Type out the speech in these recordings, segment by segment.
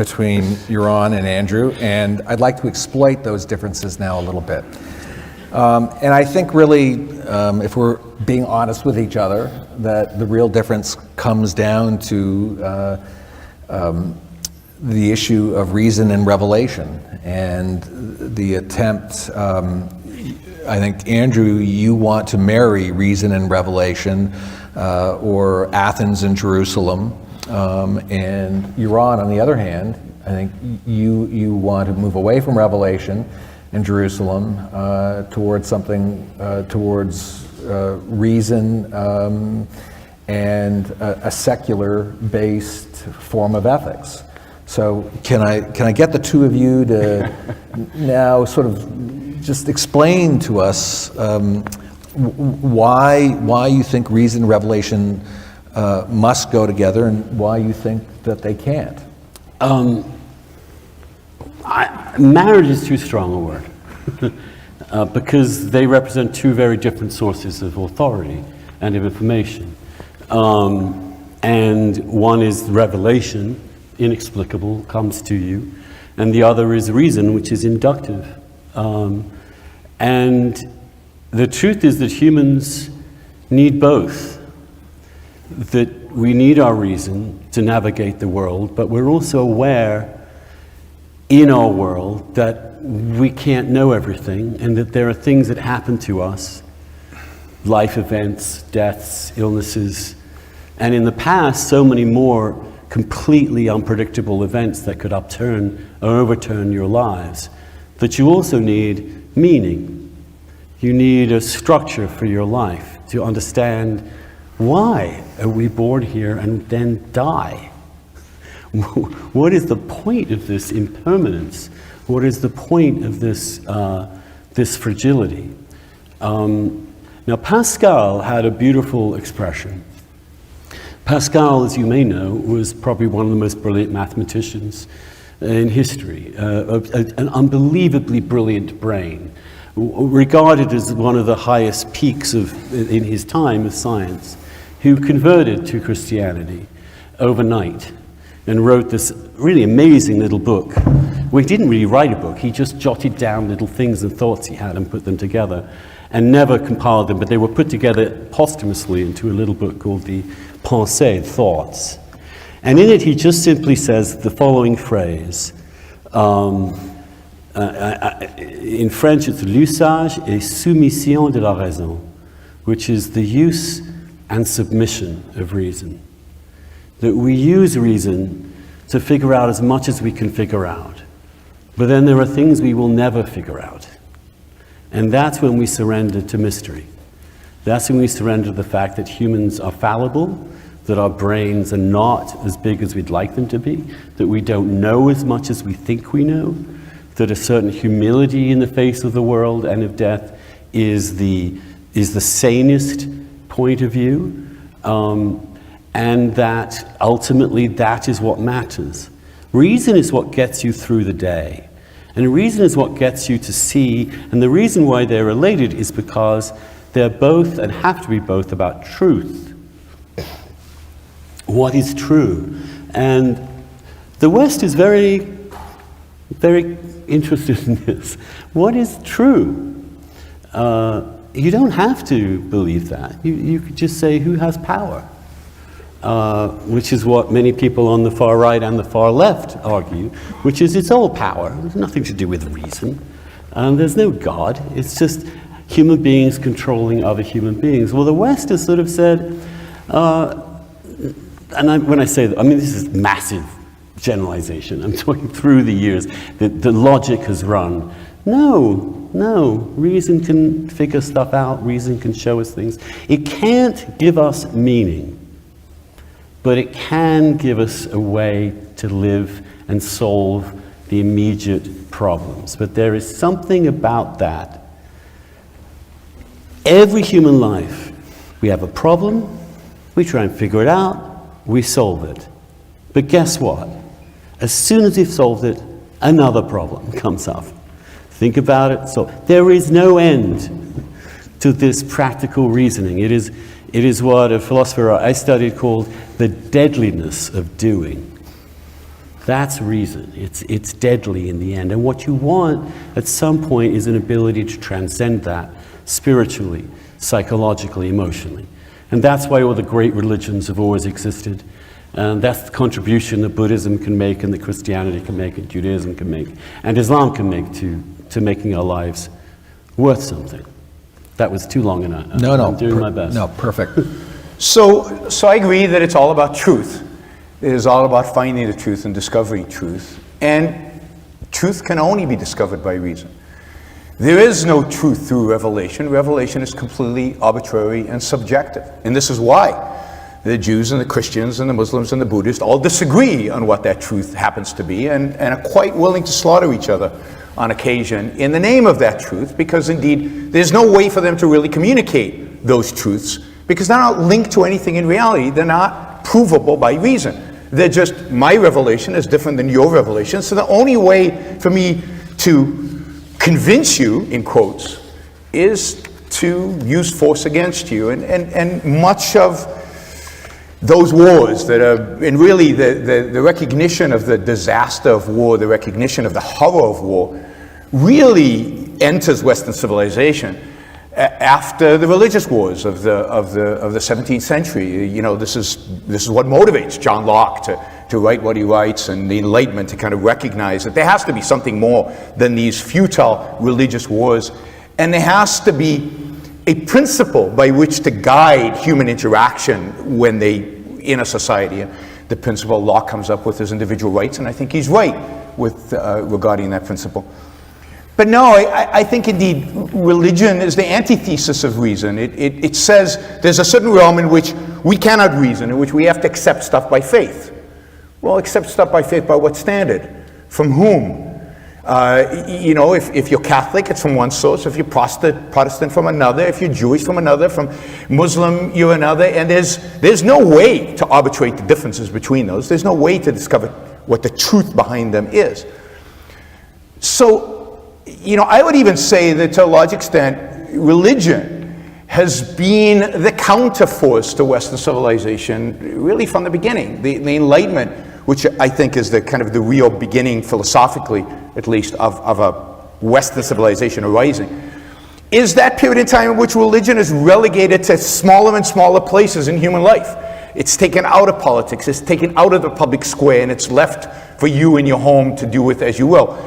between Yaron and Andrew, and I'd like to exploit those differences now a little bit. And I think really, if we're being honest with each other, that the real difference comes down to the issue of reason and revelation, and the attempt, I think, Andrew, you want to marry reason and revelation, or Athens and Jerusalem, and Yaron, on the other hand, I think you want to move away from revelation in Jerusalem towards something, towards reason and a secular-based form of ethics. So can I get the two of you to now sort of just explain to us why you think reason and revelation must go together, and why you think that they can't? Marriage is too strong a word because they represent two very different sources of authority and of information. And one is revelation, inexplicable, comes to you, and the other is reason, which is inductive. And the truth is that humans need both. That we need our reason to navigate the world, but we're also aware in our world that we can't know everything, and that there are things that happen to us, life events, deaths, illnesses, and in the past, so many more completely unpredictable events that could upturn or overturn your lives, that you also need meaning. You need a structure for your life to understand, why are we born here and then die? What is the point of this impermanence? What is the point of this, this fragility? Now, Pascal had a beautiful expression. Pascal, as you may know, was probably one of the most brilliant mathematicians in history, an unbelievably brilliant brain, regarded as one of the highest peaks in his time of science, who converted to Christianity overnight and wrote this really amazing little book. Well, he didn't really write a book, he just jotted down little things and thoughts he had and put them together, and never compiled them, but they were put together posthumously into a little book called the Pensées, Thoughts. And in it he just simply says the following phrase. In French it's l'usage et soumission de la raison, which is the use and submission of reason. That we use reason to figure out as much as we can figure out. But then there are things we will never figure out. And that's when we surrender to mystery. That's when we surrender to the fact that humans are fallible, that our brains are not as big as we'd like them to be, that we don't know as much as we think we know, that a certain humility in the face of the world and of death is the sanest point of view, and that ultimately that is what matters. Reason is what gets you through the day, and reason is what gets you to see, and the reason why they're related is because they're both, and have to be both, about truth. What is true? And the West is very, very interested in this. What is true? You don't have to believe that. You could just say, who has power? Which is what many people on the far right and the far left argue, which is it's all power. There's nothing to do with reason. There's no God. It's just human beings controlling other human beings. Well, the West has sort of said, when I say that, I mean, this is massive generalization. I'm talking through the years. The logic has run. No, reason can figure stuff out. Reason can show us things. It can't give us meaning, but it can give us a way to live and solve the immediate problems. But there is something about that. Every human life, we have a problem, we try and figure it out, we solve it. But guess what? As soon as we've solved it, another problem comes up. Think about it. So there is no end to this practical reasoning. It is what a philosopher I studied called the deadliness of doing. That's reason. It's deadly in the end. And what you want at some point is an ability to transcend that spiritually, psychologically, emotionally. And that's why all the great religions have always existed. And that's the contribution that Buddhism can make, and that Christianity can make, and Judaism can make, and Islam can make to making our lives worth something. That was too long enough. No, I'm doing my best. No, perfect. So I agree that it's all about truth. It is all about finding the truth and discovering truth. And truth can only be discovered by reason. There is no truth through revelation. Revelation is completely arbitrary and subjective. And this is why the Jews and the Christians and the Muslims and the Buddhists all disagree on what that truth happens to be, and are quite willing to slaughter each other on occasion in the name of that truth, because indeed there's no way for them to really communicate those truths, because they're not linked to anything in reality. They're not provable by reason. They're just, my revelation is different than your revelation, so the only way for me to convince you, in quotes, is to use force against you. And much of those wars that are, and really the recognition of the disaster of war, the recognition of the horror of war, really enters Western civilization after the religious wars of the 17th century. You know, this is what motivates John Locke to write what he writes, and the Enlightenment to kind of recognize that there has to be something more than these futile religious wars, and there has to be a principle by which to guide human interaction when they, in a society. The principle Locke comes up with is individual rights, and I think he's right with regarding that principle. But no, I think indeed religion is the antithesis of reason. It says there's a certain realm in which we cannot reason, in which we have to accept stuff by faith. Well, accept stuff by faith by what standard? From whom? You know, if you're Catholic, it's from one source. If you're Protestant, from another. If you're Jewish, from another. From Muslim, you're another. And there's no way to arbitrate the differences between those. There's no way to discover what the truth behind them is. So, you know, I would even say that to a large extent, religion has been the counterforce to Western civilization, really from the beginning. The Enlightenment, which I think is the kind of the real beginning, philosophically at least, of a Western civilization arising, is that period in time in which religion is relegated to smaller and smaller places in human life. It's taken out of politics, it's taken out of the public square, and it's left for you in your home to do with as you will.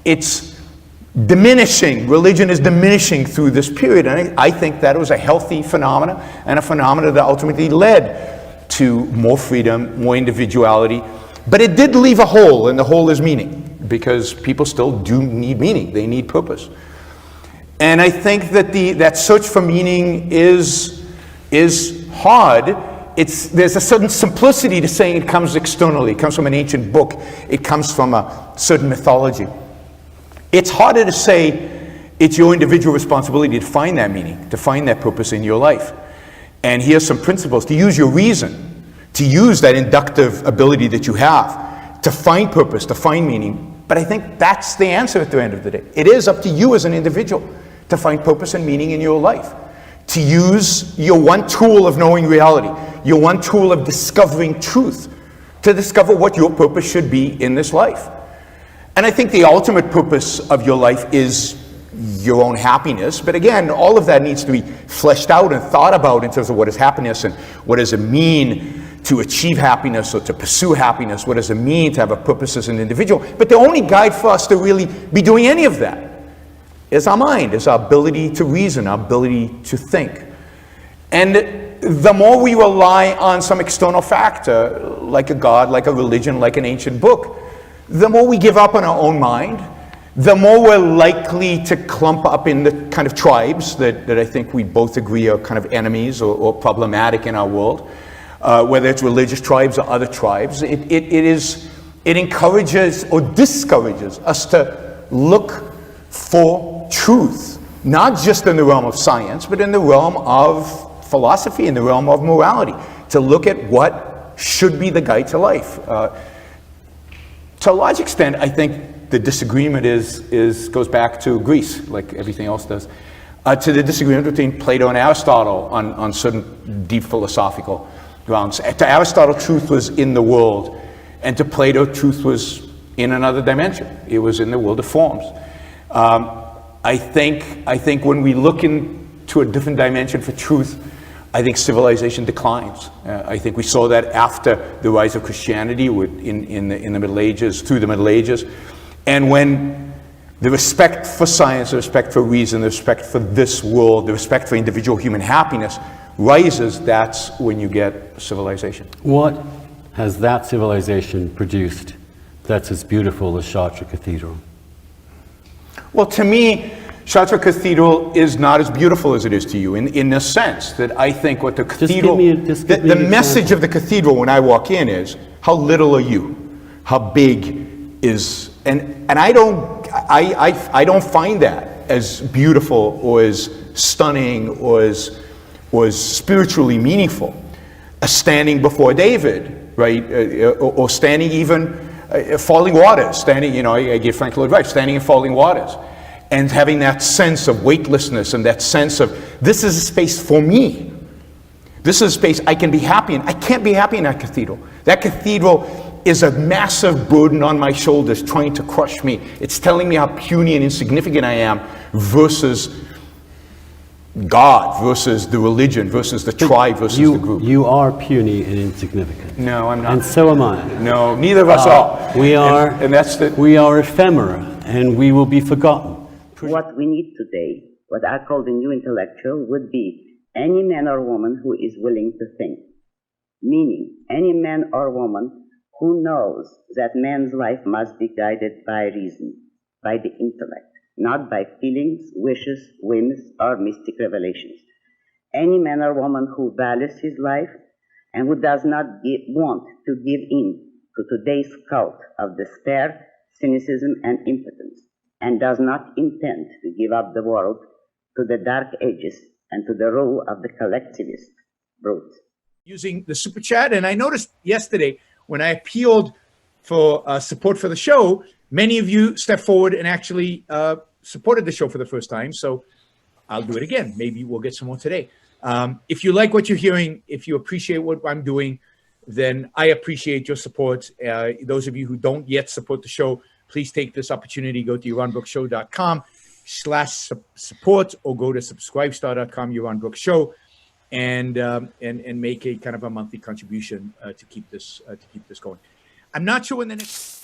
It's diminishing, religion is diminishing through this period, and I think that was a healthy phenomena, and a phenomena that ultimately led to more freedom, more individuality. But it did leave a hole, and the hole is meaning, because people still do need meaning. They need purpose. And I think that that search for meaning is hard. There's a certain simplicity to saying it comes externally. It comes from an ancient book. It comes from a certain mythology. It's harder to say it's your individual responsibility to find that meaning, to find that purpose in your life. And here's some principles: to use your reason, to use that inductive ability that you have to find purpose, to find meaning. But I think that's the answer at the end of the day. It is up to you as an individual to find purpose and meaning in your life, to use your one tool of knowing reality, your one tool of discovering truth, to discover what your purpose should be in this life. And I think the ultimate purpose of your life is your own happiness. But again, all of that needs to be fleshed out and thought about in terms of what is happiness, and what does it mean to achieve happiness or to pursue happiness. What does it mean to have a purpose as an individual? But the only guide for us to really be doing any of that is our mind, is our ability to reason, our ability to think. And the more we rely on some external factor, like a God, like a religion, like an ancient book, the more we give up on our own mind, the more we're likely to clump up in the kind of tribes that I think we both agree are kind of enemies or problematic in our world, whether it's religious tribes or other tribes. It encourages or discourages us to look for truth, not just in the realm of science, but in the realm of philosophy, in the realm of morality, to look at what should be the guide to life. To a large extent, I think the disagreement goes back to Greece, like everything else does, to the disagreement between Plato and Aristotle on certain deep philosophical grounds. To Aristotle, truth was in the world, And to Plato, truth was in another dimension. It was in the world of forms. I think when we look into a different dimension for truth, I think civilization declines. I think we saw that after the rise of Christianity in the Middle Ages, through the Middle Ages. And when the respect for science, the respect for reason, the respect for this world, the respect for individual human happiness rises, that's when you get civilization. What has that civilization produced that's as beautiful as Chartres Cathedral? Well, to me, Chartres Cathedral is not as beautiful as it is to you, in the sense that I think what the cathedral, the message of the cathedral when I walk in is, how little are you? How big is, and I don't find that as beautiful or as stunning or as spiritually meaningful as standing before David, right? Or standing even falling waters, standing, I give Frank Lloyd Wright, standing in falling waters, and having that sense of weightlessness and that sense of, this is a space for me. This is a space I can be happy in. I can't be happy in that cathedral. That cathedral is a massive burden on my shoulders trying to crush me. It's telling me how puny and insignificant I am versus God, versus the religion, versus the tribe, versus the group. You are puny and insignificant. No, I'm not. And so am I. No, neither of us are. We are, and that's the... we are ephemera, and we will be forgotten. What we need today, what I call the new intellectual, would be any man or woman who is willing to think. Meaning, any man or woman who knows that man's life must be guided by reason, by the intellect, not by feelings, wishes, whims, or mystic revelations. Any man or woman who values his life and who does not want to give in to today's cult of despair, cynicism, and impotence, and does not intend to give up the world to the dark ages and to the rule of the collectivist brute. Using the super chat, and I noticed yesterday when I appealed for support for the show, many of you stepped forward and actually supported the show for the first time. So I'll do it again. Maybe we'll get some more today. If you like what you're hearing, if you appreciate what I'm doing, then I appreciate your support. Those of you who don't yet support the show, please take this opportunity. Go to yaronbrookshow.com/support or go to subscribestar.com, Yaron Brook Show, and make a kind of a monthly contribution to keep this going. I'm not sure when the next